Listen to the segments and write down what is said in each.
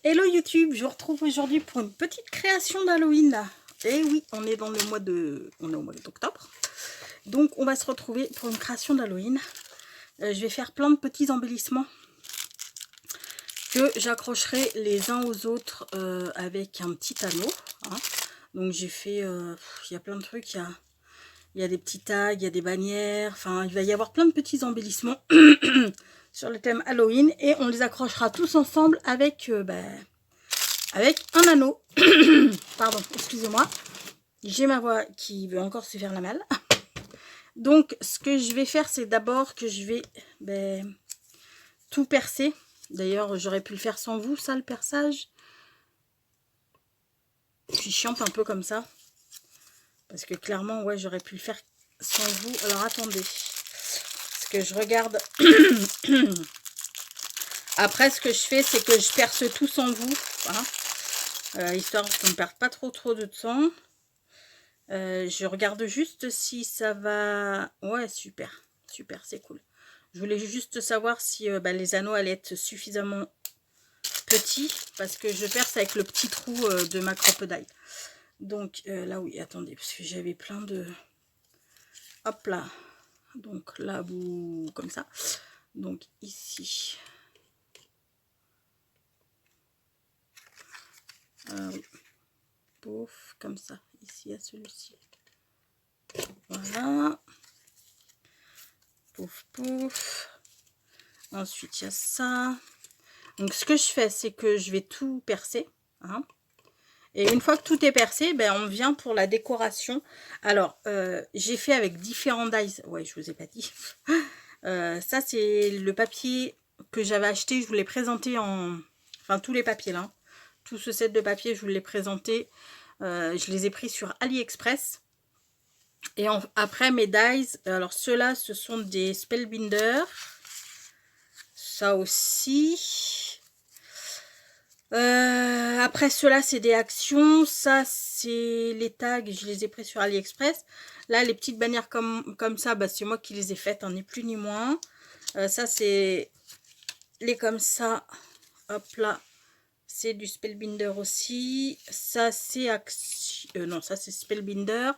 Hello YouTube, je vous retrouve aujourd'hui pour une petite création d'Halloween. Et oui, on est dans le mois de... on est au mois d'octobre. Donc on va se retrouver pour une création d'Halloween. Je vais faire plein de petits embellissements que j'accrocherai les uns aux autres avec un petit anneau. Hein. Donc j'ai fait... il y a plein de trucs, il y a des petits tags, il y a des bannières. Enfin, il va y avoir plein de petits embellissements sur le thème Halloween. Et on les accrochera tous ensemble avec... avec un anneau. Pardon, excusez-moi. J'ai ma voix qui veut encore se faire la malle. Donc, ce que je vais faire, c'est d'abord que je vais tout percer. D'ailleurs, j'aurais pu le faire sans vous, ça, le perçage. Je suis chiante un peu comme ça. Parce que clairement, ouais, j'aurais pu le faire sans vous. Alors, attendez. Parce que je regarde... Après, ce que je fais, c'est que je perce tout sans vous. Voilà. Histoire qu'on ne perde pas trop de temps. Je regarde juste si ça va... Ouais, super, super, c'est cool. Je voulais juste savoir si les anneaux allaient être suffisamment petits, parce que je perce avec le petit trou de ma crocodile. Donc là, oui, attendez, parce que j'avais plein de... Hop là. Donc là, vous... comme ça. Donc ici. Oui. Pouf, comme ça. Ici, il y a celui-ci. Voilà. Pouf, pouf. Ensuite, il y a ça. Donc, ce que je fais, c'est que je vais tout percer. Hein. Et une fois que tout est percé, on vient pour la décoration. Alors, j'ai fait avec différents dies. Ouais, je vous ai pas dit. Ça, c'est le papier que j'avais acheté. Je vous l'ai présenté en... Enfin, tous les papiers là. Tout ce set de papier, je vous l'ai présenté. Je les ai pris sur AliExpress. Et après, mes dies. Alors, ceux-là, ce sont des Spellbinder. Ça aussi... après cela c'est des actions, ça c'est les tags, je les ai pris sur AliExpress. Là les petites bannières comme ça, c'est moi qui les ai faites, ni plus ni moins. Ça c'est les comme ça, hop là, c'est du Spellbinder aussi. Ça c'est non, ça c'est Spellbinder,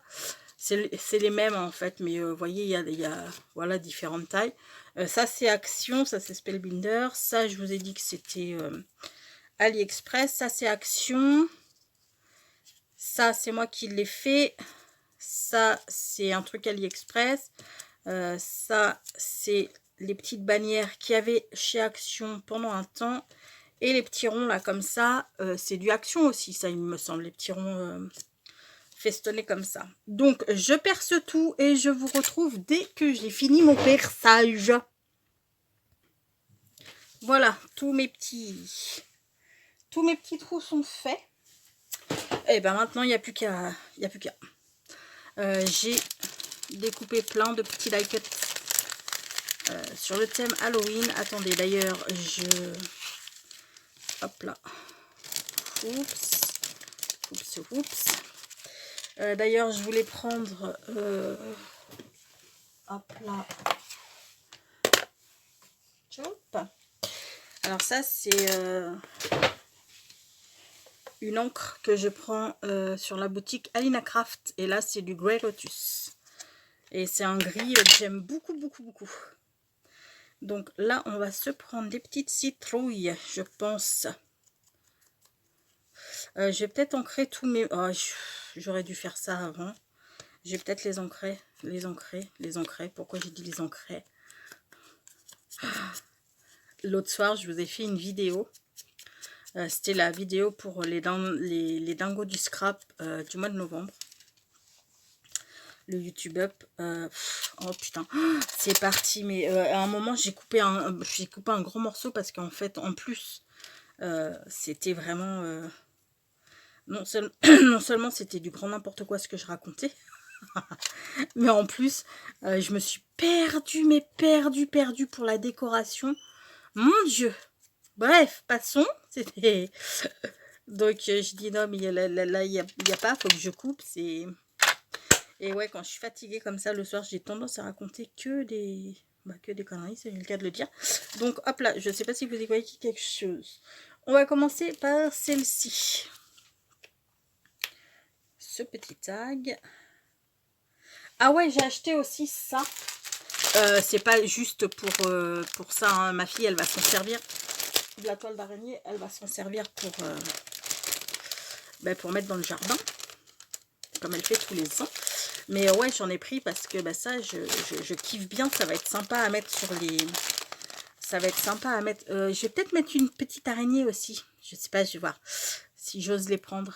c'est les mêmes en fait, mais vous voyez il y a voilà différentes tailles. Ça c'est action, ça c'est Spellbinder. Ça je vous ai dit que c'était AliExpress, ça c'est action, ça c'est moi qui l'ai fait, ça c'est un truc AliExpress, ça c'est les petites bannières qu'il y avait chez Action pendant un temps, et les petits ronds là comme ça, c'est du Action aussi, ça il me semble, les petits ronds festonnés comme ça. Donc je perce tout et je vous retrouve dès que j'ai fini mon perçage. Voilà, tous mes petits trous sont faits. Et maintenant, il n'y a plus qu'à. J'ai découpé plein de petits die cuts sur le thème Halloween. Attendez, d'ailleurs, hop là. Oups. D'ailleurs, je voulais prendre... hop là. Chop. Alors ça, c'est... une encre que je prends sur la boutique Alina Craft. Et là, c'est du Grey Lotus. Et c'est un gris que j'aime beaucoup. Donc là, on va se prendre des petites citrouilles, je pense. Je vais peut-être ancrer tous mes... Oh, j'aurais dû faire ça avant. Je vais peut-être les ancrer. Pourquoi j'ai dit les ancrer? L'autre soir, je vous ai fait une vidéo. C'était la vidéo pour les dingos du scrap du mois de novembre. Le YouTube Up. Oh putain, c'est parti. Mais à un moment, j'ai coupé un gros morceau parce qu'en fait, en plus, c'était vraiment... non seulement c'était du grand n'importe quoi ce que je racontais, mais en plus, je me suis perdue, mais perdue pour la décoration. Mon Dieu. Bref, passons. C'était... Donc, je dis non, mais là, il y a pas, faut que je coupe. C'est... Et ouais, quand je suis fatiguée comme ça, le soir, j'ai tendance à raconter que des conneries, c'est le cas de le dire. Donc, hop là, je sais pas si vous y voyez quelque chose. On va commencer par celle-ci. Ce petit tag. Ah ouais, j'ai acheté aussi ça. C'est pas juste pour ça, hein. Ma fille, elle va s'en servir. De la toile d'araignée, elle va s'en servir pour mettre dans le jardin. Comme elle fait tous les ans. Mais ouais, j'en ai pris parce que ça, je kiffe bien. Ça va être sympa à mettre sur les... Ça va être sympa à mettre... je vais peut-être mettre une petite araignée aussi. Je sais pas, je vais voir si j'ose les prendre.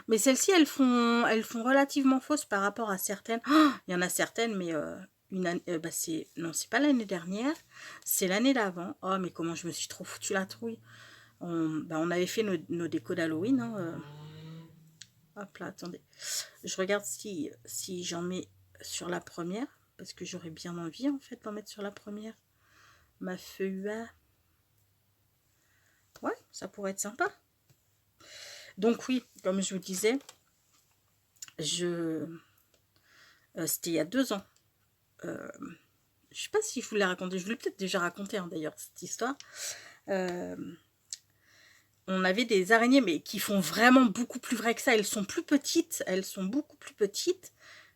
Mais celles-ci, elles font relativement fausses par rapport à certaines. Oh, il y en a certaines, mais non, c'est pas l'année dernière. C'est l'année d'avant. Oh, mais comment je me suis trop foutu la trouille. On avait fait nos décos d'Halloween. Hein, Hop là, attendez. Je regarde si j'en mets sur la première. Parce que j'aurais bien envie, en fait, d'en mettre sur la première. Ma feuille. Ouais, ça pourrait être sympa. Donc oui, comme je vous disais, c'était il y a 2 ans. Je sais pas si je vous l'ai raconté. Je vous l'ai peut-être déjà raconté, hein, d'ailleurs, cette histoire. On avait des araignées, mais qui font vraiment beaucoup plus vrai que ça. Elles sont plus petites. Elles sont beaucoup plus petites.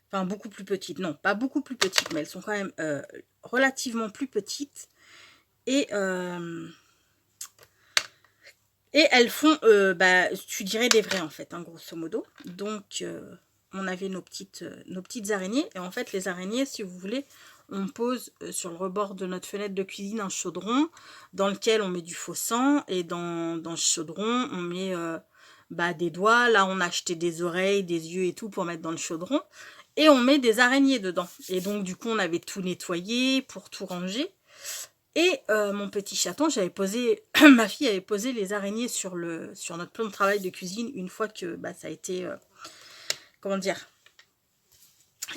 Enfin, beaucoup plus petites. Non, pas beaucoup plus petites, mais elles sont quand même relativement plus petites. Et elles font, tu dirais des vraies en fait, hein, grosso modo. Donc, on avait nos petites araignées. Et en fait, les araignées, si vous voulez, on pose sur le rebord de notre fenêtre de cuisine un chaudron dans lequel on met du faux sang. Et dans ce chaudron, on met des doigts. Là, on a acheté des oreilles, des yeux et tout pour mettre dans le chaudron. Et on met des araignées dedans. Et donc, du coup, on avait tout nettoyé pour tout ranger. Et mon petit chaton, j'avais posé, ma fille avait posé les araignées sur notre plan de travail de cuisine une fois que ça a été, comment dire,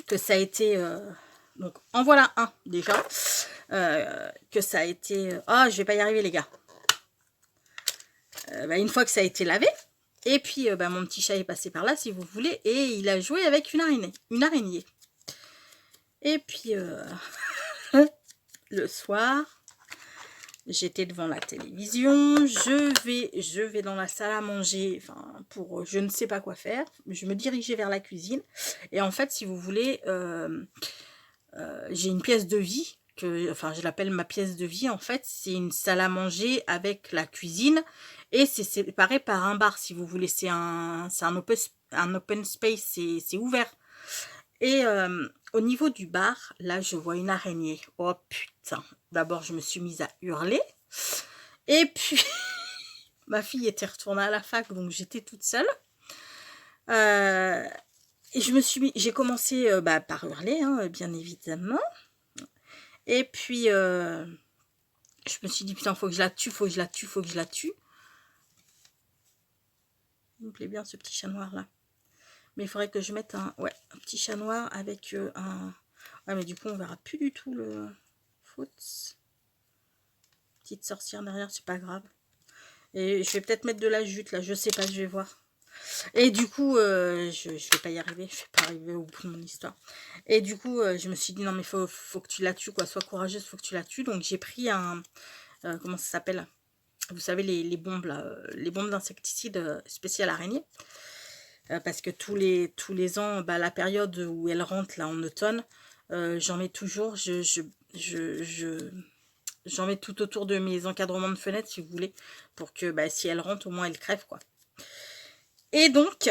que ça a été, donc en voilà un déjà, que ça a été, je vais pas y arriver les gars, une fois que ça a été lavé, et puis mon petit chat est passé par là si vous voulez, et il a joué avec une araignée. Et puis le soir, j'étais devant la télévision, je vais dans la salle à manger, enfin, pour je ne sais pas quoi faire. Je me dirigeais vers la cuisine. Et en fait, si vous voulez, j'ai une pièce de vie, je l'appelle ma pièce de vie. En fait, c'est une salle à manger avec la cuisine. Et c'est séparé par un bar, si vous voulez. C'est un open space, c'est ouvert. Et au niveau du bar, là, je vois une araignée. Oh putain. D'abord, je me suis mise à hurler. Et puis, ma fille était retournée à la fac, donc j'étais toute seule. Et j'ai commencé par hurler, hein, bien évidemment. Et puis, je me suis dit, putain, faut que je la tue, faut que je la tue, faut que je la tue. Il me plaît bien ce petit chat noir là. Mais il faudrait que je mette un petit chat noir avec un... Ouais, mais du coup, on verra plus du tout le foot. Petite sorcière derrière, c'est pas grave. Et je vais peut-être mettre de la jute, là. Je sais pas, je vais voir. Et du coup, je vais pas y arriver. Je vais pas arriver au bout de mon histoire. Et du coup, je me suis dit, non, mais faut que tu la tues, quoi. Sois courageuse, faut que tu la tues. Donc, j'ai pris un... comment ça s'appelle? Vous savez, les bombes, là. Les bombes d'insecticide spéciales araignées. Parce que tous les ans, la période où elle rentre là en automne, j'en mets toujours, j'en mets tout autour de mes encadrements de fenêtres si vous voulez, pour que si elle rentre au moins elle crève quoi. Et donc,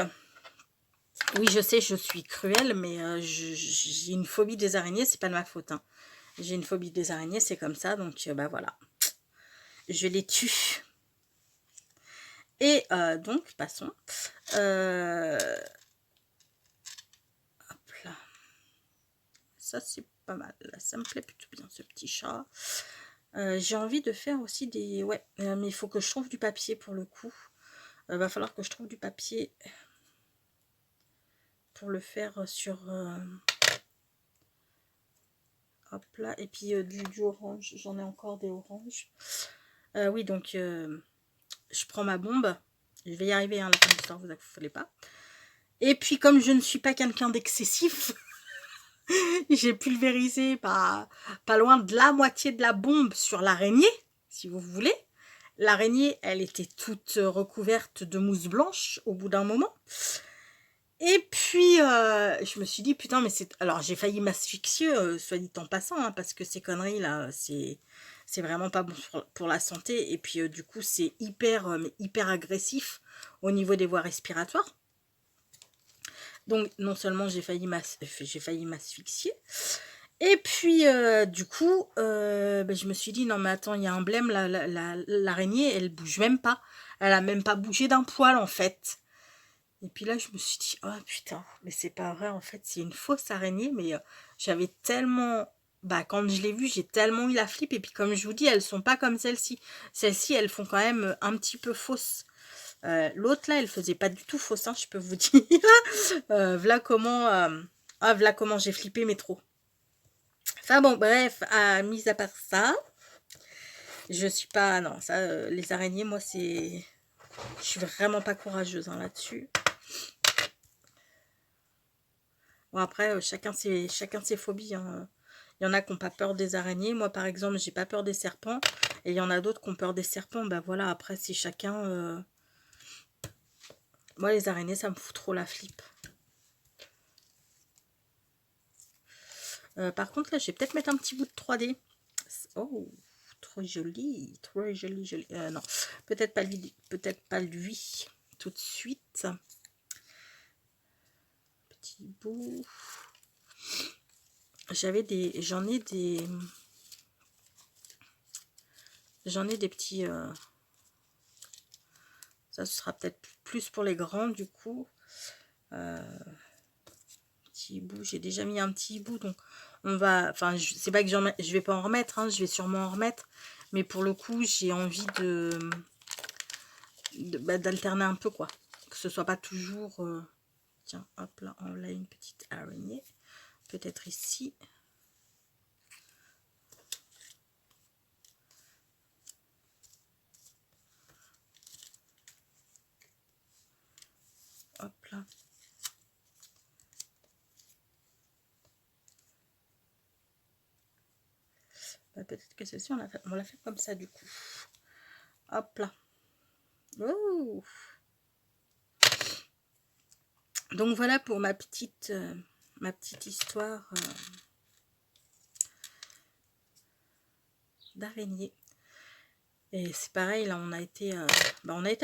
oui je sais je suis cruelle mais j'ai une phobie des araignées, c'est pas de ma faute hein. J'ai une phobie des araignées, c'est comme ça, donc voilà, je les tue. Et donc, passons. Hop là. Ça, c'est pas mal. Là, ça me plaît plutôt bien, ce petit chat. J'ai envie de faire aussi des... Ouais, mais il faut que je trouve du papier pour le coup. Va falloir que je trouve du papier pour le faire sur... Hop là. Et puis du orange. J'en ai encore des oranges. Oui, donc... je prends ma bombe. Je vais y arriver, hein, la fin de l'histoire, vous affolez pas. Et puis, comme je ne suis pas quelqu'un d'excessif, j'ai pulvérisé pas loin de la moitié de la bombe sur l'araignée, si vous voulez. l'araignée, elle était toute recouverte de mousse blanche au bout d'un moment. Et puis, je me suis dit, putain, mais c'est... Alors, j'ai failli m'asphyxier, soit dit en passant, hein, parce que ces conneries-là, c'est vraiment pas bon pour la santé. Et puis, du coup, c'est hyper agressif au niveau des voies respiratoires. Donc, non seulement j'ai failli m'asphyxier, et puis, du coup, ben, je me suis dit, non, mais attends, il y a un blême, l'araignée, elle bouge même pas. Elle a même pas bougé d'un poil, en fait. Et puis là, je me suis dit, oh putain, mais c'est pas vrai, en fait, c'est une fausse araignée, mais j'avais tellement... Bah, quand je l'ai vue, j'ai tellement eu la flip, et puis comme je vous dis, elles sont pas comme celle-ci. Celles-ci, elles font quand même un petit peu fausse. L'autre, là, elle faisait pas du tout fausse, hein, je peux vous dire. Voilà comment j'ai flippé, mais trop. Enfin bon, bref, mis à part ça, je suis pas... Non, ça, les araignées, moi, c'est... Je suis vraiment pas courageuse hein, là-dessus. Bon, après, chacun ses phobies. Hein. Il y en a qui n'ont pas peur des araignées. Moi, par exemple, j'ai pas peur des serpents. Et il y en a d'autres qui ont peur des serpents. Ben voilà, après, c'est chacun... Moi, les araignées, ça me fout trop la flip. Par contre, là, je vais peut-être mettre un petit bout de 3D. Oh, trop joli. Trop joli, joli. Non, peut-être pas lui. Peut-être pas lui tout de suite. Petit bout. J'en ai des petits... ça, ce sera peut-être plus pour les grands, du coup. Petit bout, j'ai déjà mis un petit bout, donc on va... Enfin, c'est pas que je vais pas en remettre, hein, je vais sûrement en remettre. Mais pour le coup, j'ai envie d'alterner un peu, quoi. Que ce soit pas toujours... Tiens, hop là, on a une petite araignée. Peut-être ici. Hop là. Bah, peut-être que celle-ci, on l'a fait comme ça, du coup. Hop là. Oh. Donc voilà pour ma petite histoire d'araignée. Et c'est pareil, là on a été à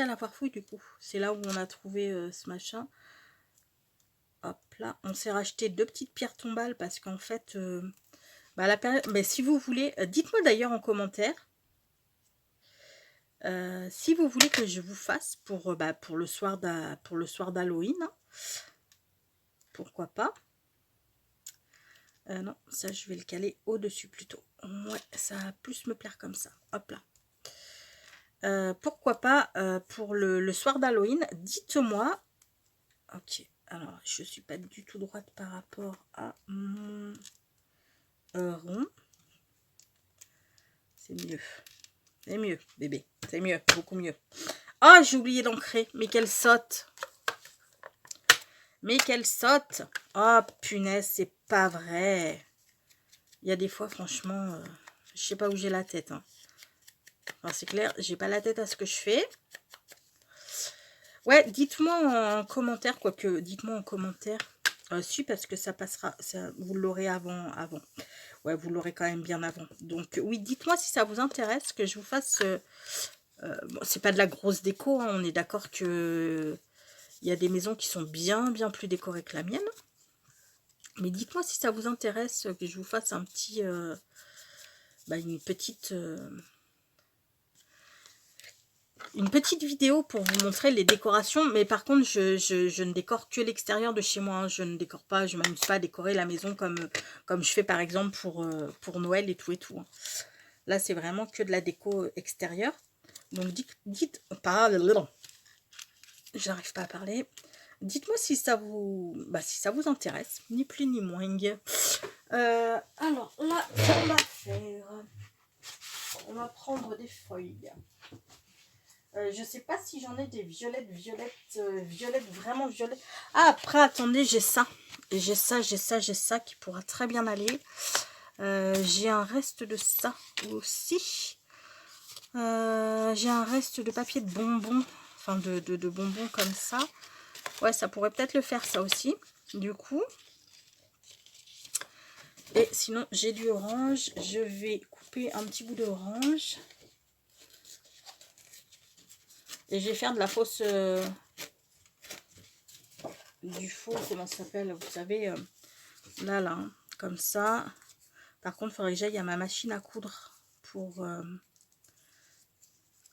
la foire fouille, du coup. C'est là où on a trouvé ce machin. Hop là, on s'est racheté 2 petites pierres tombales parce qu'en fait, la période, mais si vous voulez, dites-moi d'ailleurs en commentaire si vous voulez que je vous fasse pour le soir d'Halloween. Hein. Pourquoi pas. Non, ça je vais le caler au-dessus plutôt. Ouais, ça va plus me plaire comme ça. Hop là. Pourquoi pas pour le soir d'Halloween, dites-moi. Ok, alors je suis pas du tout droite par rapport à mon rond. C'est mieux. C'est mieux, bébé. C'est mieux, beaucoup mieux. Oh, j'ai oublié d'ancrer. Mais quelle sotte. Mais quelle sotte. Oh, punaise, c'est pas vrai. Il y a des fois, franchement, je sais pas où j'ai la tête. Hein. Enfin, c'est clair, j'ai pas la tête à ce que je fais. Ouais, dites-moi en commentaire, quoique, dites-moi en commentaire. Si, parce que ça passera, ça, vous l'aurez avant. Ouais, vous l'aurez quand même bien avant. Donc, oui, dites-moi si ça vous intéresse que je vous fasse... bon, c'est pas de la grosse déco, hein, on est d'accord que... Il y a des maisons qui sont bien plus décorées que la mienne. Mais dites-moi si ça vous intéresse que je vous fasse un petit... une petite vidéo pour vous montrer les décorations. Mais par contre, je ne décore que l'extérieur de chez moi. Hein. Je ne décore pas, je ne m'amuse pas à décorer la maison comme je fais par exemple pour Noël et tout. Hein. Là, c'est vraiment que de la déco extérieure. Donc, dites pas... J'arrive pas à parler. Dites-moi si ça vous intéresse, ni plus ni moins. Alors là, on va faire... On va prendre des feuilles. Je sais pas si j'en ai des violettes, vraiment violettes. Ah, après, attendez, j'ai ça. J'ai ça qui pourra très bien aller. J'ai un reste de ça aussi. J'ai un reste de papier de bonbons. Enfin, de bonbons comme ça. Ouais, ça pourrait peut-être le faire, ça aussi. Du coup. Et sinon, j'ai du orange. Je vais couper un petit bout d'orange. Et je vais faire de la fausse... du faux, comment ça s'appelle? Vous savez, là, hein, comme ça. Par contre, il faudrait que j'aille à ma machine à coudre pour...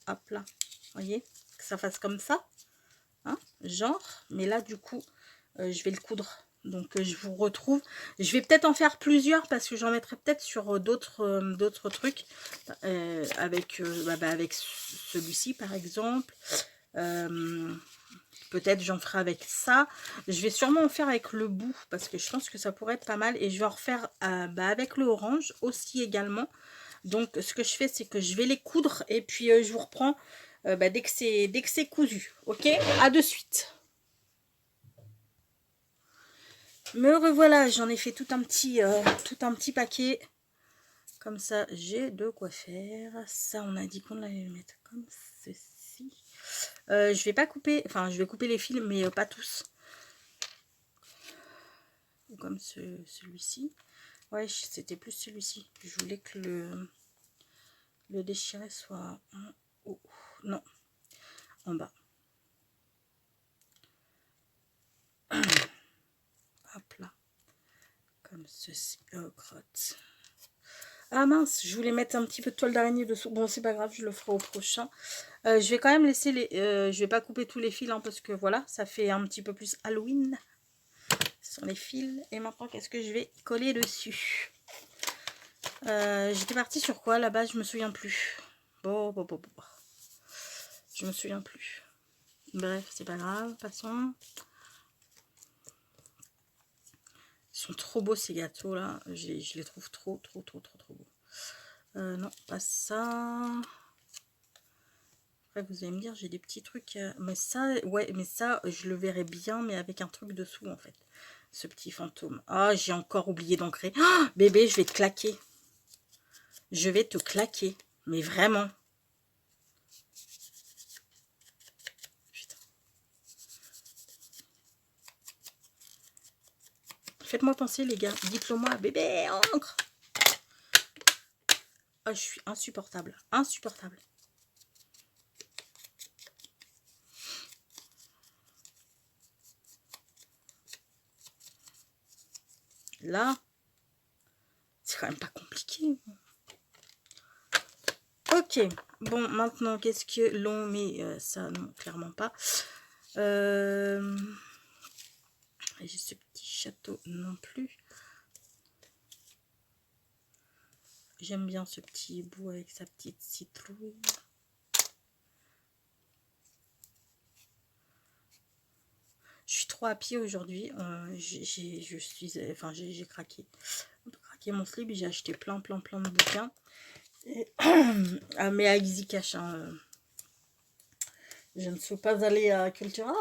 hop là, voyez, que ça fasse comme ça. Hein, genre, mais là, du coup, je vais le coudre. Donc, je vous retrouve. Je vais peut-être en faire plusieurs parce que j'en mettrai peut-être sur d'autres trucs. Avec celui-ci, par exemple. Peut-être j'en ferai avec ça. Je vais sûrement en faire avec le bout parce que je pense que ça pourrait être pas mal. Et je vais en refaire avec le orange aussi également. Donc ce que je fais, c'est que je vais les coudre et puis je vous reprends dès que c'est cousu. Ok, à de suite. Me revoilà, j'en ai fait tout un petit paquet. Comme ça, j'ai de quoi faire. Ça, on a dit qu'on allait le mettre comme ceci. Je vais pas couper, enfin je vais couper les fils, mais pas tous. Comme celui-ci. Ouais, c'était plus celui-ci. Je voulais que le déchiré soit en haut. Non, en bas. Hop là. Comme ceci. Oh, crotte. Ah mince, je voulais mettre un petit peu de toile d'araignée dessous. Bon, c'est pas grave, je le ferai au prochain. Je vais quand même laisser les... je vais pas couper tous les fils, hein, parce que voilà, ça fait un petit peu plus Halloween. Ce sont les fils. Et maintenant, qu'est-ce que je vais coller dessus? J'étais partie sur quoi là-bas? Je me souviens plus. Bon. Je me souviens plus. Bref, c'est pas grave, passons. Ils sont trop beaux ces gâteaux là. Je les trouve trop beaux. Non, pas ça. Après, vous allez me dire, j'ai des petits trucs. Mais ça, ouais, mais ça, je le verrai bien, mais avec un truc dessous en fait. Ce petit fantôme. Ah, j'ai encore oublié d'ancrer. Oh, bébé, je vais te claquer. Je vais te claquer. Mais vraiment. Putain. Faites-moi penser, les gars. Dites-le moi, bébé, encre. Oh, je suis insupportable. Insupportable. Là, c'est quand même pas compliqué. Ok, bon, maintenant, qu'est-ce que l'on met ça, non, clairement pas. J'ai ce petit château non plus. J'aime bien ce petit bout avec sa petite citrouille. Je suis trop à pied aujourd'hui. J'ai craqué. J'ai craqué mon slip. J'ai acheté plein de bouquins. Et, mais à Easy Cash. Hein, je ne suis pas allée à Cultura.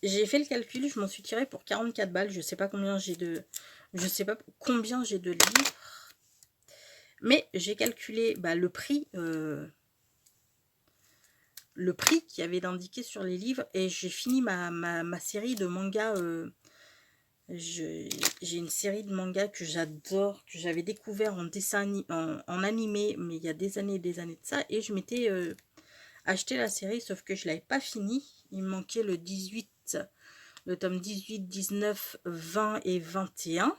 J'ai fait le calcul. Je m'en suis tirée pour 44 balles. Je sais pas combien j'ai de... Je sais pas combien j'ai de livres. Mais j'ai calculé le prix qu'il y avait d'indiqué sur les livres et j'ai fini ma série de mangas. J'ai une série de mangas que j'adore, que j'avais découvert en dessin en animé, mais il y a des années et des années de ça, et je m'étais acheté la série, sauf que je l'avais pas fini. Il me manquait le tome 18, 19, 20 et 21.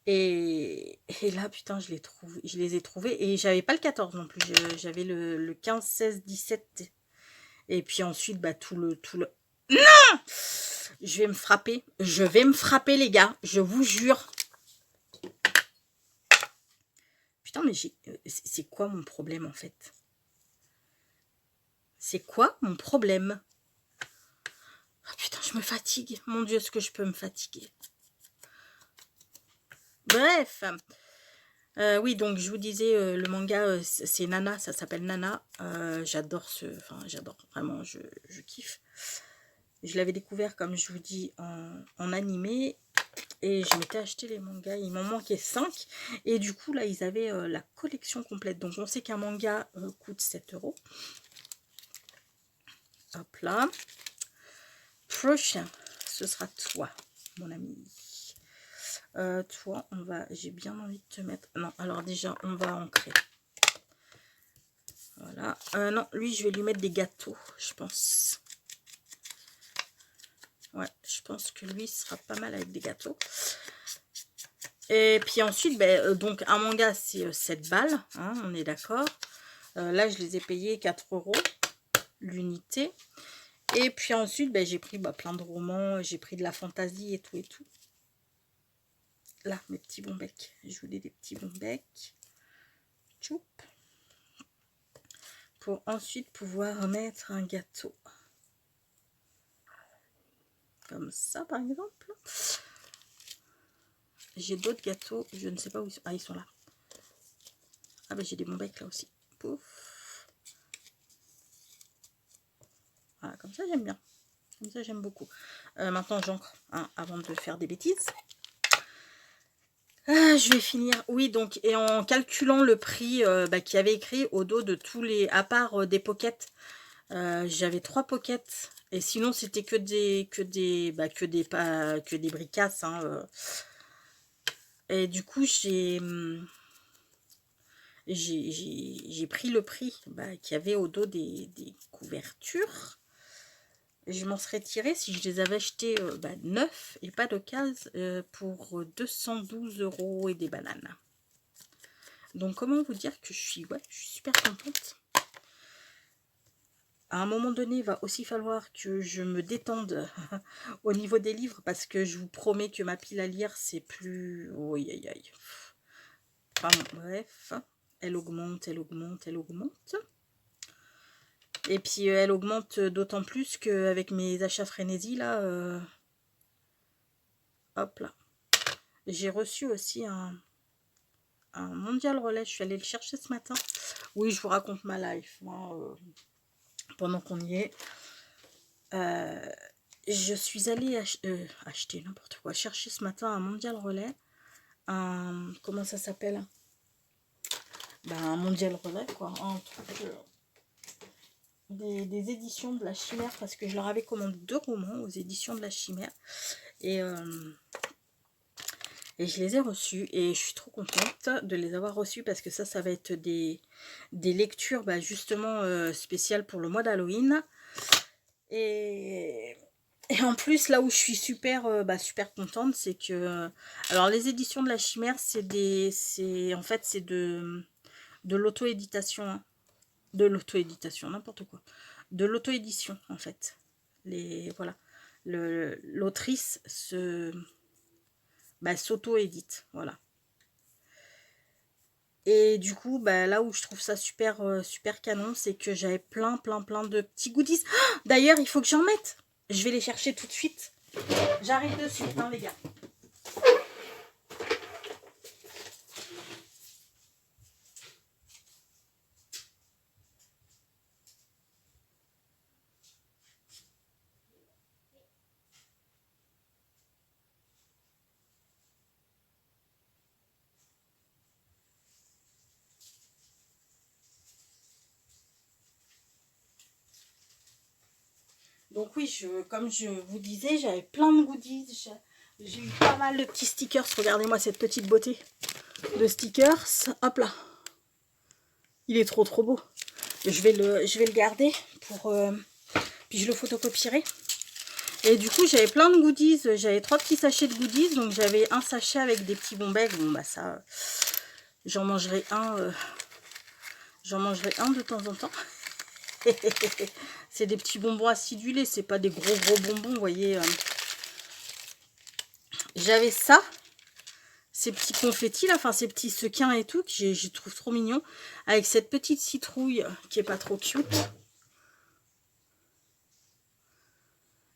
Et là, putain, je les ai trouvés. Et j'avais pas le 14 non plus. J'avais le 15, 16, 17. Et puis ensuite, tout le... Non! Je vais me frapper. Je vais me frapper, les gars. Je vous jure. Putain, mais c'est quoi mon problème, en fait? C'est quoi mon problème? Oh, putain, je me fatigue. Mon Dieu, est-ce que je peux me fatiguer? Bref. Oui, donc je vous disais, le manga, c'est Nana, ça s'appelle Nana. J'adore j'adore, vraiment, je kiffe. Je l'avais découvert, comme je vous dis, en animé. Et je m'étais acheté les mangas, il m'en manquait 5. Et du coup, là, ils avaient la collection complète. Donc, on sait qu'un manga coûte 7 €. Hop là. Prochain, ce sera toi, mon ami. Toi, j'ai bien envie de te mettre... Non, alors déjà, on va ancrer. Voilà. Non, lui, je vais lui mettre des gâteaux, je pense. Ouais, je pense que lui sera pas mal avec des gâteaux. Et puis ensuite, ben, donc un manga, c'est 7 balles, hein, on est d'accord. Là, je les ai payés 4 € l'unité. Et puis ensuite, ben, j'ai pris plein de romans, j'ai pris de la fantaisie et tout et tout. Là, mes petits bons becs. Je voulais des petits bons becs. Tchoup. Pour ensuite pouvoir mettre un gâteau. Comme ça, par exemple. J'ai d'autres gâteaux. Je ne sais pas où ils sont. Ah, ils sont là. Ah, ben, j'ai des bons becs là aussi. Pouf. Voilà, comme ça, j'aime bien. Comme ça, j'aime beaucoup. Maintenant, j'encre avant de faire des bêtises. Je vais finir. Oui, donc, et en calculant le prix qu'il y avait écrit au dos de tous les... À part des pockets, j'avais 3 pockets. Et sinon, c'était que des bricasses. Hein, Et du coup, j'ai pris le prix qu'il y avait au dos des couvertures. Je m'en serais tiré si je les avais achetés neufs et pas d'occasion pour 212 € et des bananes. Donc comment vous dire que je suis super contente. À un moment donné, il va aussi falloir que je me détende au niveau des livres parce que je vous promets que ma pile à lire, c'est plus... Oui, aïe, aïe. Enfin, bref, elle augmente, elle augmente, elle augmente. Et puis elle augmente d'autant plus qu'avec mes achats frénésie là, hop là. J'ai reçu aussi un mondial relais, je suis allée le chercher ce matin. Oui, je vous raconte ma life, moi, pendant qu'on y est. Je suis allée acheter n'importe quoi, chercher ce matin un mondial relais. Comment ça s'appelle? Un mondial relais, quoi. Un truc... Des éditions de la Chimère, parce que je leur avais commandé 2 romans aux éditions de la Chimère. Et je les ai reçus et je suis trop contente de les avoir reçus parce que ça va être des lectures justement spéciales pour le mois d'Halloween. Et en plus, là où je suis super contente, c'est que... alors, les éditions de la Chimère, c'est en fait, c'est de l'auto-éditation. Hein. De l'auto-éditation, n'importe quoi. De l'auto-édition, en fait. Voilà. L'autrice s'auto-édite, voilà. Et du coup, là où je trouve ça super canon, c'est que j'avais plein de petits goodies. Oh, d'ailleurs, il faut que j'en mette. Je vais les chercher tout de suite. J'arrive de suite, hein, les gars. Donc oui, comme je vous disais, j'avais plein de goodies. J'ai eu pas mal de petits stickers. Regardez-moi cette petite beauté de stickers. Hop là. Il est trop beau. Je vais le garder pour... puis je le photocopierai. Et du coup, j'avais plein de goodies. J'avais 3 petits sachets de goodies. Donc j'avais un sachet avec des petits bons becs. Bon ça, j'en mangerai un. J'en mangerai un de temps en temps. C'est des petits bonbons acidulés, c'est pas des gros bonbons, vous voyez. J'avais ça, ces petits confettis là, enfin ces petits sequins et tout, que je trouve trop mignon, avec cette petite citrouille qui est pas trop cute.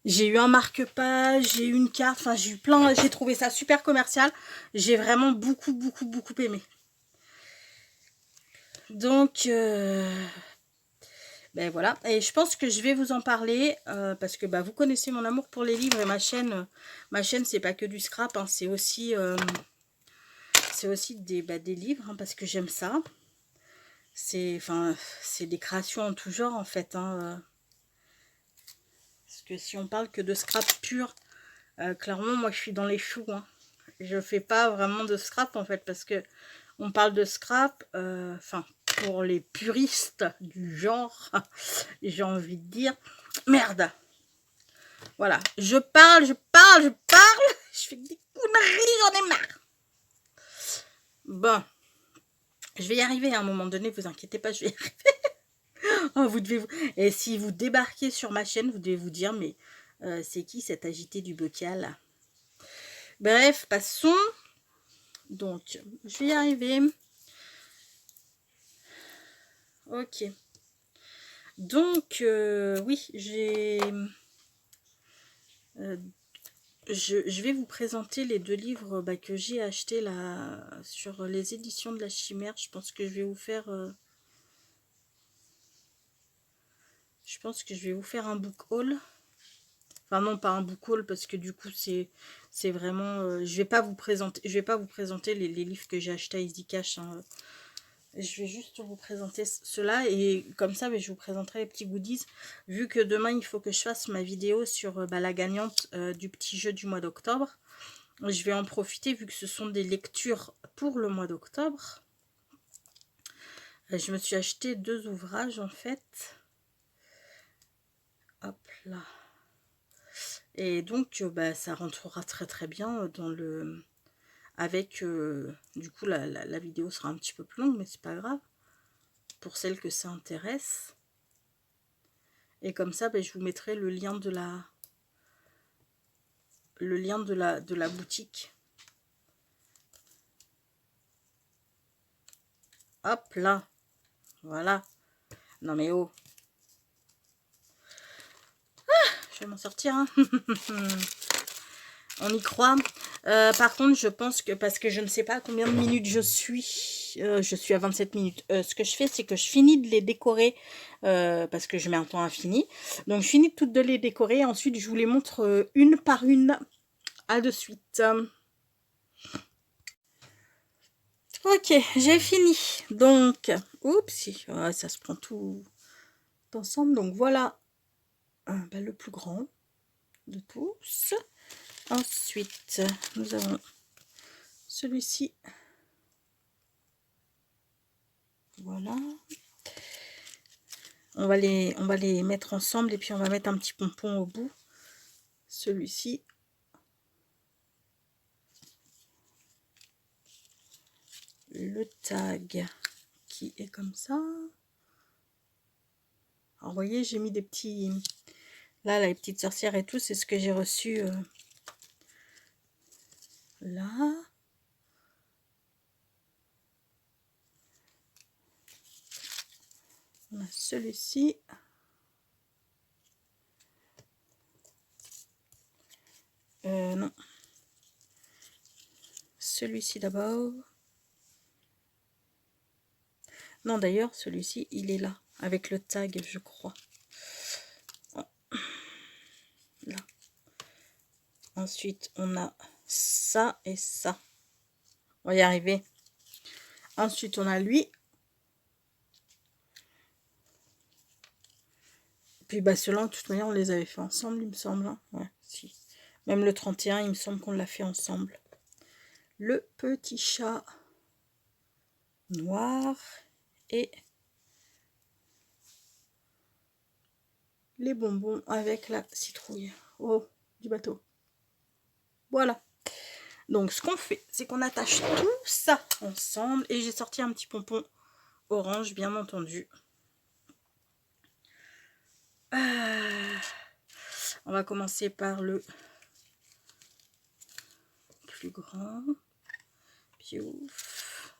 J'ai eu un marque-page, j'ai eu une carte, enfin j'ai eu plein, j'ai trouvé ça super commercial. J'ai vraiment beaucoup aimé. Donc Ben voilà, et je pense que je vais vous en parler parce que bah, vous connaissez mon amour pour les livres et ma chaîne c'est pas que du scrap, hein, c'est aussi des livres hein, parce que j'aime ça. C'est des créations en tout genre en fait. Hein, parce que si on parle que de scrap pur, clairement moi je suis dans les choux. Hein. Je fais pas vraiment de scrap en fait parce que on parle de scrap, pour les puristes du genre, j'ai envie de dire, merde. Voilà, je parle, je fais des conneries, j'en ai marre. Bon, je vais y arriver à un moment donné, vous inquiétez pas, je vais y arriver. Oh, et si vous débarquez sur ma chaîne, vous devez vous dire, mais c'est qui cet agité du bocal? Bref, passons. Donc, je vais y arriver. Ok. Donc, oui, je vais vous présenter les 2 livres que j'ai achetés là sur les éditions de la Chimère. Je pense que je vais vous faire un book haul. Enfin non, pas un book haul parce que du coup c'est vraiment je vais pas vous présenter les livres que j'ai achetés à Easy Cash. Hein. Je vais juste vous présenter cela et comme ça je vous présenterai les petits goodies. Vu que demain il faut que je fasse ma vidéo sur la gagnante du petit jeu du mois d'octobre. Je vais en profiter vu que ce sont des lectures pour le mois d'octobre. Je me suis acheté 2 ouvrages en fait. Hop là. Et donc ça rentrera très très bien dans le... Avec... du coup la vidéo sera un petit peu plus longue mais c'est pas grave. Pour celles que ça intéresse. Et comme ça je vous mettrai le lien de la boutique. Hop là. Voilà. Non mais oh. Je vais m'en sortir. Hein. On y croit. Par contre, je pense que, parce que je ne sais pas combien de minutes je suis à 27 minutes. Ce que je fais, c'est que je finis de les décorer, parce que je mets un temps infini. Donc, je finis toutes de les décorer. Et ensuite, je vous les montre une par une. À de suite. Ok, j'ai fini. Donc, oups, ouais, ça se prend tout ensemble. Donc, voilà le plus grand de tous. Ensuite, nous avons celui-ci. Voilà. On va les mettre ensemble et puis on va mettre un petit pompon au bout. Celui-ci. Le tag qui est comme ça. Alors, vous voyez, j'ai mis des petits... Là, les petites sorcières et tout, c'est ce que j'ai reçu là. On a celui-ci. Non. Celui-ci d'abord. Non, d'ailleurs, celui-ci, il est là. Avec le tag, je crois. Oh. Là. Ensuite, on a ça et ça. On va y arriver. Ensuite, on a lui. Puis, ceux-là, de toute manière, on les avait fait ensemble, il me semble. Hein. Ouais, si. Même le 31, il me semble qu'on l'a fait ensemble. Le petit chat noir et les bonbons avec la citrouille. Oh, du bateau. Voilà. Donc, ce qu'on fait, c'est qu'on attache tout ça ensemble. Et j'ai sorti un petit pompon orange, bien entendu. On va commencer par le plus grand. Piouf.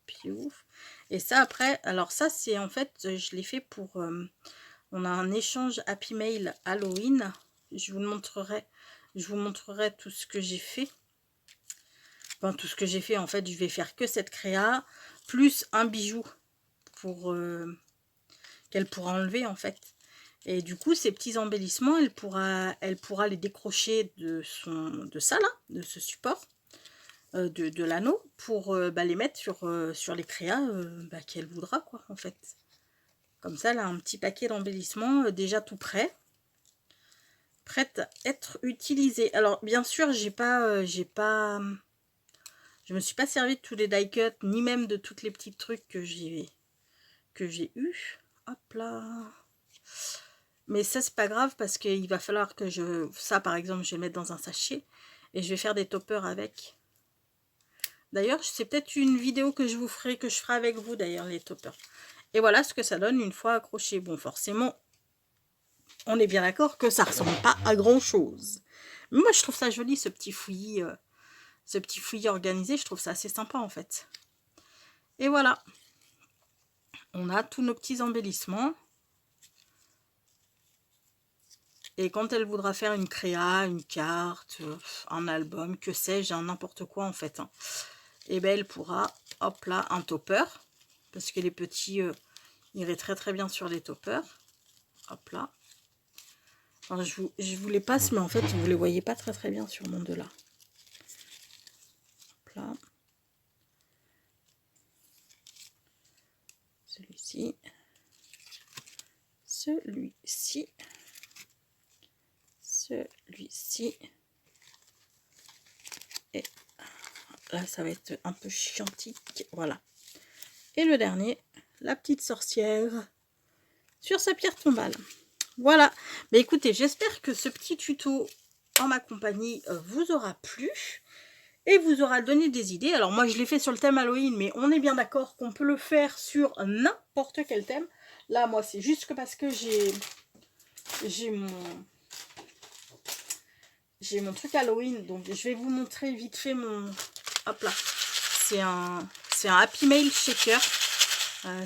Piouf. Et ça, après, alors ça, c'est en fait, je l'ai fait pour... on a un échange Happy Mail Halloween. Je vous montrerai tout ce que j'ai fait. Enfin, tout ce que j'ai fait, en fait, je vais faire que cette créa, plus un bijou pour qu'elle pourra enlever en fait. Et du coup, ces petits embellissements, elle pourra les décrocher de ça là, de ce support, de l'anneau, pour les mettre sur les créas qu'elle voudra quoi en fait. Comme ça, elle a un petit paquet d'embellissements déjà tout prêt. Prête à être utilisée. Alors bien sûr, je me suis pas servi de tous les die cuts, ni même de toutes les petits trucs que j'ai eu. Hop là. Mais ça c'est pas grave parce qu'il va falloir que ça par exemple, je vais mettre dans un sachet et je vais faire des toppers avec. D'ailleurs, c'est peut-être une vidéo que je ferai avec vous d'ailleurs, les toppers. Et voilà ce que ça donne une fois accroché. Bon, forcément, on est bien d'accord que ça ressemble pas à grand chose. Mais moi je trouve ça joli, ce petit fouillis organisé, je trouve ça assez sympa en fait. Et voilà, on a tous nos petits embellissements. Et quand elle voudra faire une créa, une carte, un album, que sais-je, n'importe quoi en fait, hein, et ben elle pourra, hop là, un topper, parce que les petits iraient très très bien sur les toppers. Hop là. Alors, je vous les passe, mais en fait vous les voyez pas très très bien sur mon de là. Hop là. Celui-ci. Celui-ci. Celui-ci. Et là, ça va être un peu chiantique. Voilà. Et le dernier, la petite sorcière sur sa pierre tombale. Voilà. Mais écoutez, j'espère que ce petit tuto en ma compagnie vous aura plu et vous aura donné des idées. Alors moi, je l'ai fait sur le thème Halloween, mais on est bien d'accord qu'on peut le faire sur n'importe quel thème. Là, moi, c'est juste que parce que j'ai mon truc Halloween, donc je vais vous montrer vite fait mon... Hop là. C'est un Happy Mail Shaker.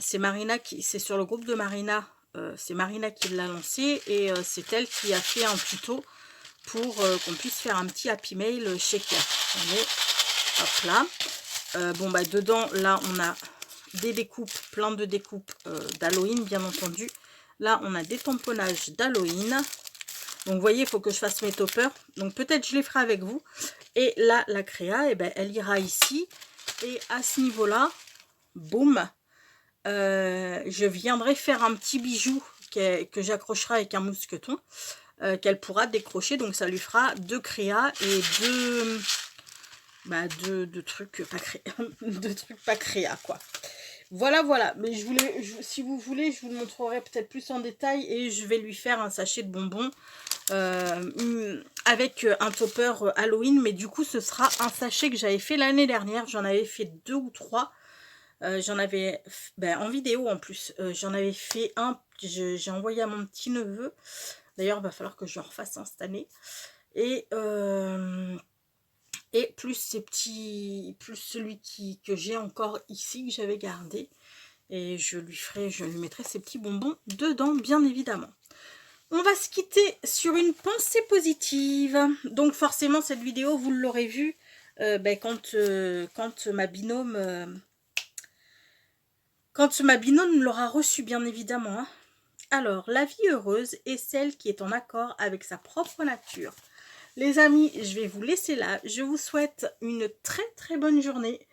C'est Marina c'est sur le groupe de Marina. C'est Marina qui l'a lancé et c'est elle qui a fait un tuto pour qu'on puisse faire un petit Happy Mail Shaker. Hop là. Bon bah dedans, là on a des découpes, plein de découpes d'Halloween bien entendu. Là on a des tamponnages d'Halloween. Donc vous voyez, il faut que je fasse mes toppers. Donc peut-être je les ferai avec vous. Et là, la créa, elle ira ici. Et à ce niveau-là, boum, je viendrai faire un petit bijou que j'accrocherai avec un mousqueton. Qu'elle pourra décrocher. Donc ça lui fera 2 créas et 2 trucs pas créa. 2 trucs pas créa, quoi. Voilà, voilà. Mais si vous voulez, je vous le montrerai peut-être plus en détail. Et je vais lui faire un sachet de bonbons. Avec un topper Halloween, mais du coup ce sera un sachet que j'avais fait l'année dernière. J'en avais fait 2 ou 3. J'en avais en vidéo en plus. J'en avais fait un, j'ai envoyé à mon petit neveu. D'ailleurs il va falloir que je le refasse cette année. Et plus ces petits, plus celui que j'ai encore ici, que j'avais gardé. Et je lui mettrai ces petits bonbons dedans, bien évidemment. On va se quitter sur une pensée positive. Donc forcément, cette vidéo, vous l'aurez vu quand ma binôme l'aura reçue, bien évidemment. Hein. Alors, la vie heureuse est celle qui est en accord avec sa propre nature. Les amis, je vais vous laisser là. Je vous souhaite une très très bonne journée.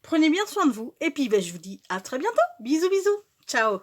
Prenez bien soin de vous. Et puis, je vous dis à très bientôt. Bisous, bisous. Ciao.